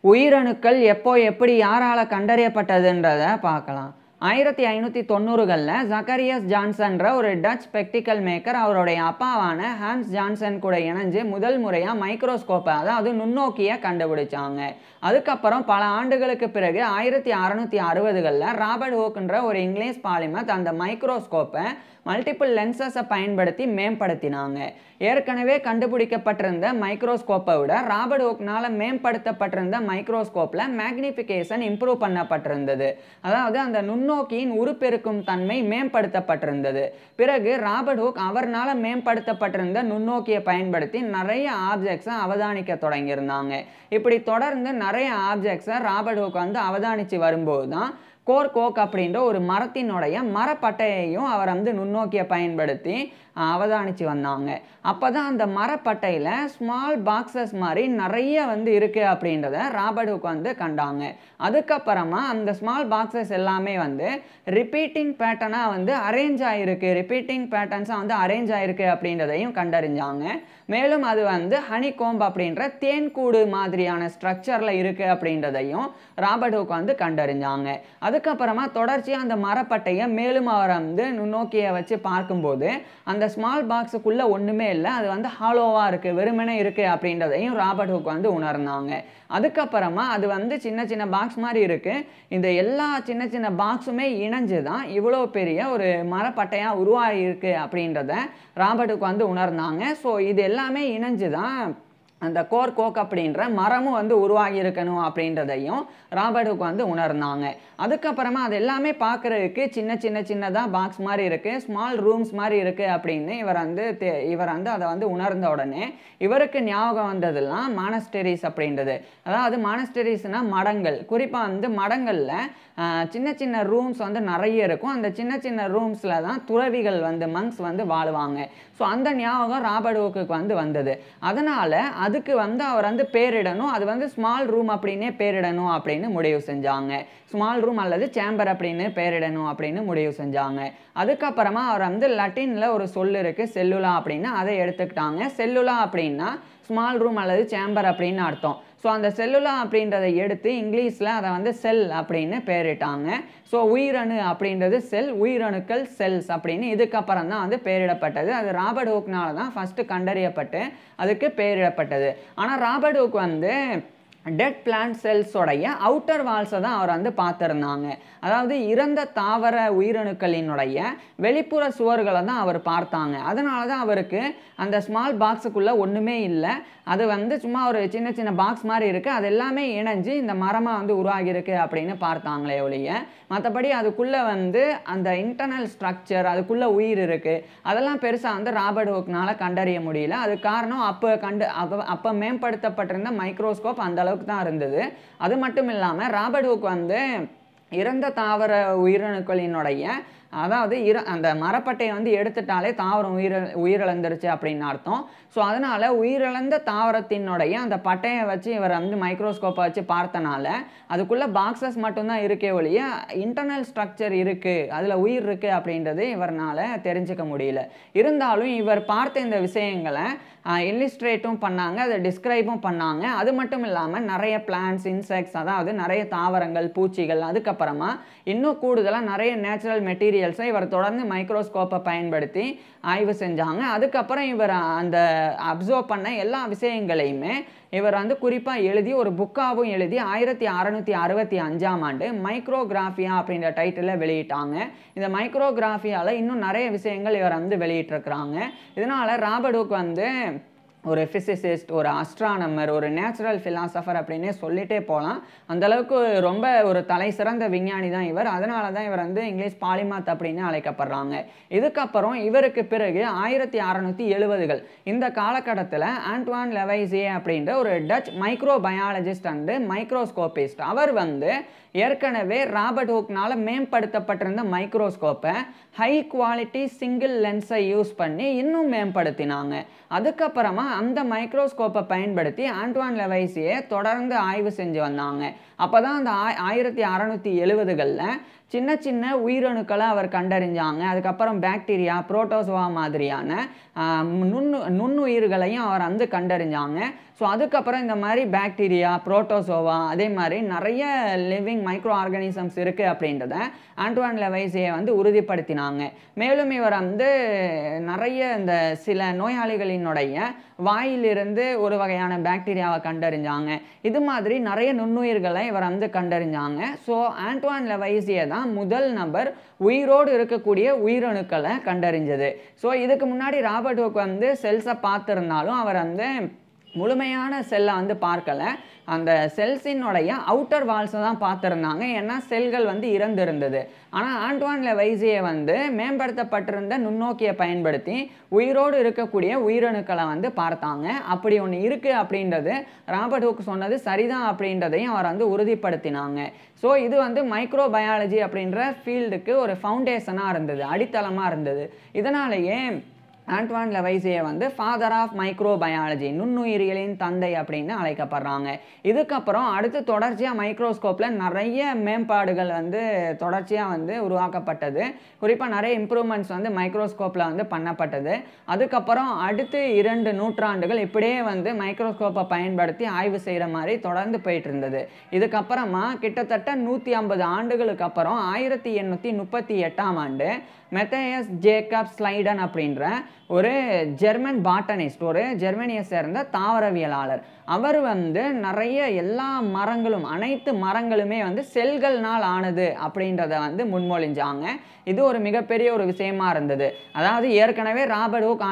உயிரணுக்கள் எப்போ எப்படி யாரால கண்டறியப்பட்டதுன்றத பார்க்கலாம். 1590களில் ஜக்கரியஸ் ஜான்சன்ற ஒரு டச் ஸ்பெக்டிக்கல் மேக்கர் அவருடைய அப்பாவான ஹான்ஸ் ஜான்சன் கூட இணைஞ்சு முதல் முறையாக மைக்ரோஸ்கோப்பை அதாவது நுண்ணோக்கியை கண்டுபிடிச்சாங்க. அதுக்கப்புறம் பல ஆண்டுகளுக்கு பிறகு 1660களில் ராபர்ட் ஹூக்ன்ற ஒரு இங்கிலீஷ் பாலிமத் அந்த மைக்ரோஸ்கோப்பை மல்டிபிள் லென்சஸை பயன்படுத்தி மேம்படுத்தினாங்க. ஏற்கனவே கண்டுபிடிக்கப்பட்டிருந்த மைக்ரோஸ்கோப்பை விட ராபர்ட் ஹூக்னால் மேம்படுத்தப்பட்டிருந்த மைக்ரோஸ்கோப்பில் மேக்னிஃபிகேஷன் இம்ப்ரூவ் பண்ணப்பட்டிருந்தது. அதாவது அந்த நுண்ணோக்கியின் உருப்பெருக்கும் தன்மை மேம்படுத்தப்பட்டிருந்தது. பிறகு ராபர்ட் ஹூக் அவர்னால் மேம்படுத்தப்பட்டிருந்த நுண்ணோக்கியை பயன்படுத்தி நிறைய ஆப்ஜெக்ட்ஸை அவதானிக்க தொடங்கியிருந்தாங்க. இப்படி தொடர்ந்து நிறைய ஆப்ஜெக்ட்ஸை ராபர்ட் ஹூக் அவதானித்து வரும்போது தான் கோர்கோக் அப்படின்ற ஒரு மரத்தினுடைய மரப்பட்டையையும் அவர் நுண்ணோக்கியை பயன்படுத்தி அவதானித்து வந்தாங்க. அப்போ தான் அந்த மரப்பட்டையில் ஸ்மால் பாக்ஸஸ் மாதிரி நிறைய இருக்குது அப்படின்றத ராபர்ட் ஹூக் கண்டாங்க. அதுக்கப்புறமா அந்த ஸ்மால் பாக்ஸஸ் எல்லாமே ரிப்பீட்டிங் பேட்டர்னாக அரேஞ்ச் ஆகிருக்கு, ரிப்பீட்டிங் பேட்டர்ன்ஸாக அரேஞ்ச் ஆகிருக்கு அப்படின்றதையும் கண்டறிஞ்சாங்க. மேலும் அது ஹனிகோம்ப் அப்படின்ற தேன்கூடு மாதிரியான ஸ்ட்ரக்சரில் இருக்குது அப்படின்றதையும் ராபர்ட் ஹூக் கண்டறிஞ்சாங்க. அதுக்கப்புறமா தொடர்ச்சியாக அந்த மரப்பட்டையை மேலும் அவர் நுண்ணோக்கியை வச்சு பார்க்கும்போது அந்த ஸ்மால் பாக்ஸுக்குள்ளே ஒன்றுமே இல்லை, அது ஹாலோவாக இருக்குது, வெறுமனே இருக்குது அப்படின்றதையும் ராபர்ட் ஹூக் உணர்ந்தாங்க. அதுக்கப்புறமா அது சின்ன சின்ன பாக்ஸ் மாதிரி இருக்குது. இந்த எல்லா சின்ன சின்ன பாக்ஸுமே இணைஞ்சு தான் இவ்வளோ பெரிய ஒரு மரப்பட்டையாக உருவாகி இருக்குது அப்படின்றத ராபர்ட் ஹூக் உணர்ந்தாங்க. ஸோ இது எல்லாமே இணைஞ்சு தான் அந்த கோர்கோக் அப்படின்ற மரமும் உருவாகி இருக்கணும் அப்படின்றதையும் ராபர்ட் ஹூக் உணர்ந்தாங்க. அதுக்கப்புறமா அது எல்லாமே பார்க்குறதுக்கு சின்ன சின்ன சின்னதாக பாக்ஸ் மாதிரி இருக்குது, ஸ்மால் ரூம்ஸ் மாதிரி இருக்குது அப்படின்னு இவர் அதை உணர்ந்த உடனே இவருக்கு ஞாபகம் வந்ததெல்லாம் மானஸ்டரிஸ் அப்படின்றது. அதாவது மானஸ்டரிஸ்னால் மடங்கள். குறிப்பாக மடங்களில் சின்ன சின்ன ரூம்ஸ் நிறைய இருக்கும். அந்த சின்ன சின்ன ரூம்ஸில் தான் துறவிகள் மங்க்ஸ் வாழுவாங்க. ஸோ அந்த ஞாபகம் ராபர்ட் ஹூக்கு வந்தது. அதனால் அதுக்கு அவர் பேரிடணும், அது ஸ்மால் ரூம் அப்படின்னே பேரிடணும் அப்படின்னு முடிவு செஞ்சாங்க. ஸ்மால் ரூம் அல்லது சேம்பர் அப்படின்னு பேரிடணும் அப்படின்னு முடிவு செஞ்சாங்க. அதுக்கப்புறமா அவர் லட்டினில் ஒரு சொல் இருக்குது செல்லுலா அப்படின்னு, அதை எடுத்துக்கிட்டாங்க. செல்லுலா அப்படின்னா ஸ்மால் ரூம் அல்லது சேம்பர் அப்படின்னு அர்த்தம். ஸோ அந்த செல்லுலா அப்படின்றத எடுத்து இங்கிலீஷில் அதை செல் அப்படின்னு பேரிட்டாங்க. ஸோ உயிரணு அப்படின்றது செல், உயிரணுக்கள் செல்ஸ் அப்படின்னு இதுக்கப்புறம் தான் பேரிடப்பட்டது. அது ராபர்ட் ஹூக்னால தான் ஃபஸ்ட்டு கண்டறியப்பட்டு அதுக்கு பேரிடப்பட்டது. ஆனால் ராபர்ட் ஹூக் டெட் பிளான்ட் செல்ஸோடைய அவுட்டர் வால்ஸை தான் அவர் பார்த்துருந்தாங்க. அதாவது இறந்த தாவர உயிரணுக்களினுடைய வெளிப்புற சுவர்களை தான் அவர் பார்த்தாங்க. அதனால தான் அவருக்கு அந்த ஸ்மால் பாக்ஸுக்குள்ளே ஒன்றுமே இல்லை, அது சும்மா ஒரு சின்ன சின்ன பாக்ஸ் மாதிரி இருக்குது, அது எல்லாமே இணைஞ்சு இந்த மரமாக உருவாகியிருக்கு அப்படின்னு பார்த்தாங்களே ஒழிய மற்றபடி அதுக்குள்ளே அந்த இன்டர்னல் ஸ்ட்ரக்சர், அதுக்குள்ளே உயிர் இருக்குது, அதெல்லாம் பெருசாக ராபர்ட் ஹூக்னால் கண்டறிய முடியல. அது காரணம் அப்போ மேம்படுத்தப்பட்டிருந்த மைக்ரோஸ்கோப் அந்த அளவுக்கு தான் இருந்தது. அது மட்டும் இல்லாமல் ராபர்ட் ஹூக் இறந்த தாவர உயிரணுக்களினுடைய அதாவது அந்த மரப்பட்டையை எடுத்துட்டாலே தாவரம் உயிரிழந்துருச்சு அப்படின்னு அர்த்தம். ஸோ அதனால் உயிரிழந்த தாவரத்தினுடைய அந்த பட்டையை வச்சு இவர் மைக்ரோஸ்கோப்பை வச்சு பார்த்தனால அதுக்குள்ளே பாக்ஸஸ் மட்டும்தான் இருக்கே ஒழிய இன்டர்னல் ஸ்ட்ரக்சர் இருக்குது, அதில் உயிர் இருக்குது அப்படின்றது இவரால் தெரிஞ்சுக்க முடியல. இருந்தாலும் இவர் பார்த்த இந்த விஷயங்களை இல்லிஸ்ட்ரேட்டும் பண்ணாங்க, அதை டிஸ்கிரைபும் பண்ணாங்க. அது மட்டும் இல்லாமல் நிறைய பிளான்ட்ஸ், இன்செக்ட்ஸ், அதாவது நிறைய தாவரங்கள், பூச்சிகள், அதுக்கப்புறமா இன்னும் கூடுதலாக நிறைய நேச்சுரல் மெட்டீரியல்ஸை இவர் தொடர்ந்து மைக்ரோஸ்கோப்பை பயன்படுத்தி ஆய்வு செஞ்சாங்க. அதுக்கப்புறம் இவர் அந்த அப்சர்வ் பண்ண எல்லா விஷயங்களையுமே இவர் குறிப்பாக எழுதி ஒரு புக்காகவும் எழுதி 1665ஆம் ஆண்டு மைக்ரோகிராஃபியா அப்படின்ற டைட்டிலில் வெளியிட்டாங்க. இந்த மைக்ரோகிராஃபியாவில் இன்னும் நிறைய விஷயங்கள் இவர் வெளியிட்டிருக்கிறாங்க. இதனால் ராபர்ட் ஹூக் ஒரு ஃபிசிசிஸ்ட், ஒரு அஸ்ட்ரானமர், ஒரு நேச்சுரல் ஃபிலாசபர் அப்படின்னே சொல்லிட்டே போகலாம். அந்தளவுக்கு ரொம்ப ஒரு தலை சிறந்த விஞ்ஞானி தான் இவர். அதனால தான் இவர் இங்கிலீஷ் பாலிமாத் அப்படின்னு அழைக்கப்படுறாங்க. இதுக்கப்புறம் இவருக்கு பிறகு 1670கள் இந்த காலகட்டத்தில் ஆண்ட்வான் லெவைசியே அப்படின்ற ஒரு டச் மைக்ரோபயாலஜிஸ்ட் அண்டு மைக்ரோஸ்கோபிஸ்ட் அவர் ஏற்கனவே ராபர்ட் ஹூக்னால் மேம்படுத்தப்பட்டிருந்த மைக்ரோஸ்கோப்பை ஹை குவாலிட்டி சிங்கிள் லென்ஸை யூஸ் பண்ணி இன்னும் மேம்படுத்தினாங்க. அதுக்கப்புறமா அந்த மைக்ரோஸ்கோப்பை பயன்படுத்தி ஆண்டவான் லெவைசியே தொடர்ந்து ஆய்வு செஞ்சு வந்தாங்க. அப்போ தான் அந்த 1670களில் சின்ன சின்ன உயிரணுக்களை அவர் கண்டறிஞ்சாங்க. அதுக்கப்புறம் பாக்டீரியா, புரோட்டோசோவா மாதிரியான நுண்ணுயிர்களையும் அவர் வந்து கண்டறிஞ்சாங்க. ஸோ அதுக்கப்புறம் இந்த மாதிரி பாக்டீரியா, புரோட்டோசோவா, அதே மாதிரி நிறைய லிவிங் மைக்ரோ ஆர்கானிசம்ஸ் இருக்குது அப்படின்றத ஆண்டவான் லெவைசியே வந்து உறுதிப்படுத்தினாங்க. மேலும் இவர் வந்து நிறைய இந்த சில நோயாளிகளினுடைய வாயிலிருந்து ஒரு வகையான பாக்டீரியாவை கண்டறிஞ்சாங்க. இது மாதிரி நிறைய நுண்ணுயிர்களை இவர் வந்து கண்டறிஞ்சாங்க. ஸோ ஆண்டவான் லெவைசியே தான் முதல் நபர் உயிரோடு இருக்கக்கூடிய உயிரணுக்களை கண்டறிஞ்சது. ஸோ இதுக்கு முன்னாடி ராபர்ட் ஹூக் வந்து செல்ஸை பார்த்துருந்தாலும் அவர் வந்து முழுமையான செல்லை வந்து பார்க்கல. அந்த செல்ஸினுடைய அவுட்டர் வால்ஸை தான் பார்த்துருந்தாங்க. ஏன்னா செல்கள் வந்து இறந்திருந்தது. ஆனால் ஆண்டவான் லெவைசியே வந்து மேம்படுத்தப்பட்டிருந்த நுண்ணோக்கியை பயன்படுத்தி உயிரோடு இருக்கக்கூடிய உயிரணுக்களை வந்து பார்த்தாங்க. அப்படி ஒன்று இருக்குது அப்படின்றது ராபர்ட் ஹூக் சொன்னது சரிதான் அப்படின்றதையும் அவர் வந்து உறுதிப்படுத்தினாங்க. ஸோ இது வந்து மைக்ரோபயாலஜி அப்படின்ற ஃபீல்டுக்கு ஒரு ஃபவுண்டேஷனாக இருந்தது, அடித்தளமாக இருந்தது. இதனாலேயே ஆண்டவான் லெவைசியே வந்து ஃபாதர் ஆஃப் மைக்ரோபயாலஜி, நுண்ணுயிரியலின் தந்தை அப்படின்னு அழைக்கப்படுறாங்க. இதுக்கப்புறம் அடுத்து தொடர்ச்சியாக மைக்ரோஸ்கோப்பில் நிறைய மேம்பாடுகள் வந்து தொடர்ச்சியாக வந்து உருவாக்கப்பட்டது. குறிப்பாக நிறைய இம்ப்ரூவ்மெண்ட்ஸ் வந்து மைக்ரோஸ்கோப்பில் வந்து பண்ணப்பட்டது. அதுக்கப்புறம் அடுத்து 2 நூற்றாண்டுகள் இப்படியே வந்து மைக்ரோஸ்கோப்பை பயன்படுத்தி ஆய்வு செய்கிற மாதிரி தொடர்ந்து போயிட்டு இருந்தது. இதுக்கப்புறமா கிட்டத்தட்ட 150 ஆண்டுகளுக்கு அப்புறம் 1838ஆம் ஆண்டு மெத்தேயஸ் ஜேக்கப் ஸ்லைடன் அப்படின்ற ஒரு ஜெர்மன் பாட்டனிஸ்ட், ஒரு ஜெர்மனியை சேர்ந்த தாவரவியலாளர், அவர் வந்து நிறைய எல்லா மரங்களும், அனைத்து மரங்களுமே வந்து செல்கள்னால் ஆனது அப்படின்றத வந்து முன்மொழிஞ்சாங்க. இது ஒரு மிகப்பெரிய ஒரு விஷயமா இருந்தது. அதாவது ஏற்கனவே ராபர்ட் ஹூக்,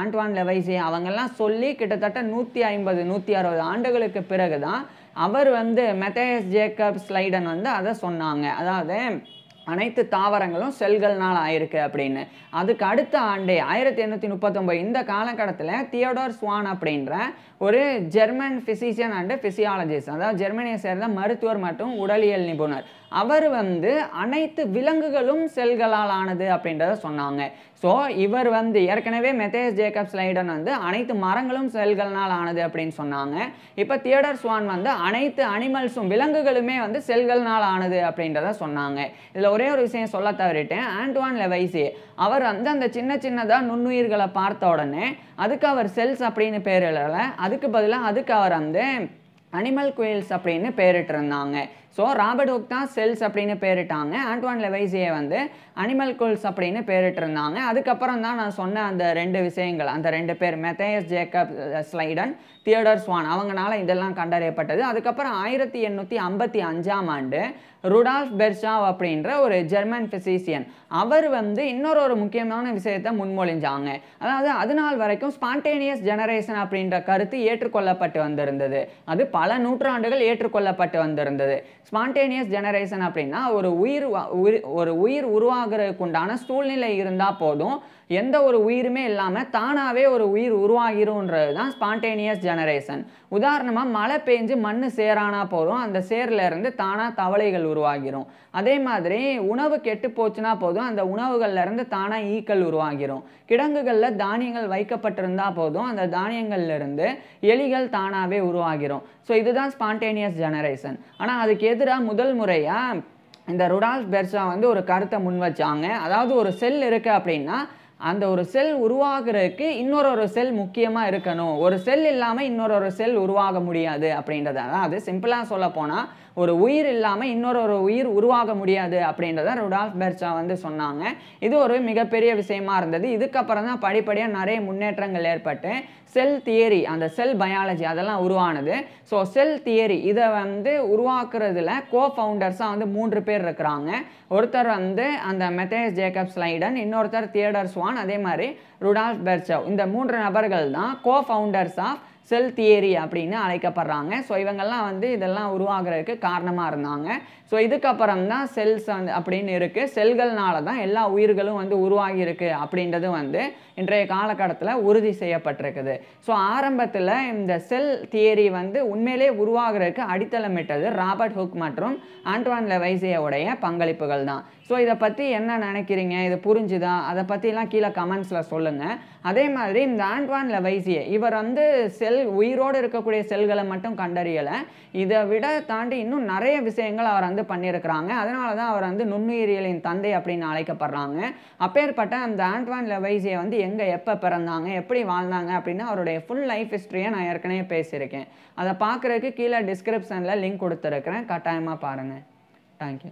ஆண்டவான் லெவைசியே அவங்கெல்லாம் சொல்லி கிட்டத்தட்ட 150 160 ஆண்டுகளுக்கு பிறகு தான் அவர் வந்து மெத்தேயஸ் ஜேக்கப் ஸ்லைடன் வந்து அதை சொன்னாங்க. அதாவது அனைத்து தாவரங்களும் செல்கள்னால் ஆயிருக்கு அப்படின்னு. அதுக்கு அடுத்த ஆண்டே 1839 இந்த காலகட்டத்தில் தியோடோர் ஸ்வான் அப்படின்ற ஒரு ஜெர்மன் ஃபிசிஷியன் அண்டு ஃபிசியாலஜிஸ்ட், அதாவது ஜெர்மனியை சேர்ந்த மருத்துவர் மற்றும் உடலியல் நிபுணர், அவர் வந்து அனைத்து விலங்குகளும் செல்களால் ஆனது அப்படின்றத சொன்னாங்க. ஸோ இவர் வந்து ஏற்கனவே மெத்தேயஸ் ஜேக்கப் ஸ்லைடன் வந்து அனைத்து மரங்களும் செல்கள்னால் ஆனது அப்படின்னு சொன்னாங்க. இப்போ தியோடோர் ஸ்வான் வந்து அனைத்து அனிமல்ஸும், விலங்குகளுமே வந்து செல்கள்னால் ஆனது அப்படின்றத சொன்னாங்க. இதில் ஒரே ஒரு விஷயம் சொல்ல தவறிட்டேன். ஆண்டவான் லெவைசியே அவர் வந்து அந்த சின்ன சின்னதாக நுண்ணுயிர்களை பார்த்த உடனே அதுக்கு அவர் செல்ஸ் அப்படின்னு பேர் இல்லை, அதுக்கு பதிலாக அதுக்கு அவர் வந்து அனிமல் குயில்ஸ் அப்படின்னு பேரிட்டிருந்தாங்க. ஸோ ராபர்ட் ஹூக் தான் செல்ஸ் அப்படின்னு பேரிட்டாங்க. ஆண்டவான் லெவைசியே வந்து அனிமல் குயில்ஸ் அப்படின்னு பேரிட்டிருந்தாங்க. அதுக்கப்புறம் தான் நான் சொன்ன அந்த 2 விஷயங்கள், அந்த 2 பேர் மெத்தேயஸ் ஜேக்கப் ஸ்லைடன், தியோடோர் ஸ்வான், அவங்களால இதெல்லாம் கண்டறியப்பட்டது. அதுக்கப்புறம் 1855ஆம் ஆண்டு ருடால்ஃப் பெர்ஷாவ் அப்படின்ற ஒரு ஜெர்மன் ஃபிசிஷியன், அவர் வந்து இன்னொரு முக்கியமான விஷயத்தை முன்மொழிஞ்சாங்க. அதாவது அதுநாள் வரைக்கும் ஸ்பான்டேனியஸ் ஜெனரேஷன் அப்படின்ற கருத்து ஏற்றுக்கொள்ளப்பட்டு வந்திருந்தது. அது பல நூற்றாண்டுகள் ஏற்றுக்கொள்ளப்பட்டு வந்திருந்தது. ஸ்பான்டேனியஸ் ஜெனரேஷன் அப்படின்னா ஒரு உயிர் உருவாகிறதுக்கு உண்டான சூழ்நிலை இருந்தால் போதும், எந்த ஒரு உயிருமே இல்லாமல் தானாகவே ஒரு உயிர் உருவாகிரும்ன்றது தான் ஸ்பான்டேனியஸ் ஜெனரேஷன். உதாரணமாக மழை பெஞ்சு மண் சேரானா போதும், அந்த சேரில் இருந்து தானாக தவளைகள் உருவாகிரும். அதே மாதிரி உணவு கெட்டு போச்சுன்னா போதும், அந்த உணவுகள்ல இருந்து தானாக ஈக்கள் உருவாகிரும். கிடங்குகளில் தானியங்கள் வைக்கப்பட்டிருந்தால் போதும், அந்த தானியங்கள்ல இருந்து எலிகள் தானாகவே உருவாகிரும். ஸோ இதுதான் ஸ்பான்டேனியஸ் ஜெனரேஷன். ஆனால் அதுக்கு எதிராக முதல் முறையாக இந்த ருடால்ஃப் பெர்ஷா வந்து ஒரு கருத்தை முன் வச்சாங்க. அதாவது ஒரு செல் இருக்குது அப்படின்னா அந்த ஒரு செல் உருவாகிறதுக்கு இன்னொரு செல் முக்கியமாக இருக்கணும், ஒரு செல் இல்லாமல் இன்னொரு செல் உருவாக முடியாது அப்படின்றது. அதாவது சிம்பிளாக சொல்ல போனால் ஒரு உயிர் இல்லாமல் இன்னொரு உயிர் உருவாக முடியாது அப்படின்றத ருடால்ஃப் பெர்ஷா வந்து சொன்னாங்க. இது ஒரு மிகப்பெரிய விஷயமா இருந்தது. இதுக்கப்புறம் தான் படிப்படியாக நிறைய முன்னேற்றங்கள் ஏற்பட்டு செல் தியரி, அந்த செல் பயாலஜி அதெல்லாம் உருவானது. ஸோ செல் தியரி இதை வந்து உருவாக்குறதுல ஃபவுண்டர்ஸாக வந்து 3 பேர் இருக்கிறாங்க. ஒருத்தர் வந்து அந்த மெத்தேயஸ் ஜேக்கப் ஸ்லைடன், இன்னொருத்தர் தியோடோர் ஸ்வான், அதே மாதிரி ருடால்ஃப் பெர்ஷா. இந்த 3 நபர்கள் தான் ஃபவுண்டர்ஸ் ஆஃப் செல் தியரி அப்படின்னு அழைக்கப்படுறாங்க. ஸோ இவங்கெல்லாம் வந்து இதெல்லாம் உருவாகிறதுக்கு காரணமாக இருந்தாங்க. ஸோ இதுக்கப்புறம் தான் செல்ஸ் வந்து அப்படின்னு இருக்குது. செல்கள்னால தான் எல்லா உயிர்களும் வந்து உருவாகி இருக்கு அப்படின்றது வந்து இன்றைய காலகட்டத்தில் உறுதி செய்யப்பட்டிருக்குது. ஸோ ஆரம்பத்தில் இந்த செல் தியரி வந்து உண்மையிலே உருவாகிறதுக்கு அடித்தளமிட்டது ராபர்ட் ஹுக் மற்றும் ஆண்டவான் லெவைசியோடைய பங்களிப்புகள் தான். ஸோ இதை பற்றி என்ன நினைக்கிறீங்க? இது புரிஞ்சுதா? அதை பற்றிலாம் கீழே கமெண்ட்ஸில் சொல்லுங்கள். அதே மாதிரி இந்த ஆண்டவான் லெவைசியே இவர் வந்து உயிரோடு இருக்கக்கூடிய செல்களை மட்டும் கண்டறியலை, இதை விட தாண்டி இன்னும் நிறைய விஷயங்கள் அவர் வந்து பண்ணியிருக்கிறாங்க. அதனால தான் அவர் வந்து நுண்ணுயிரியலின் தந்தை அப்படின்னு அழைக்கப்படுறாங்க. அப்பேற்பட்ட அந்த ஆண்டவான் லெவைசியே வந்து எங்கே எப்போ பிறந்தாங்க, எப்படி வாழ்ந்தாங்க அப்படின்னு அவருடைய ஃபுல் லைஃப் ஹிஸ்ட்ரியை நான் ஏற்கனவே பேசியிருக்கேன். அதை பார்க்குறதுக்கு கீழே டிஸ்கிரிப்ஷனில் லிங்க் கொடுத்துருக்குறேன். கட்டாயமாக பாருங்கள். தேங்க்யூ.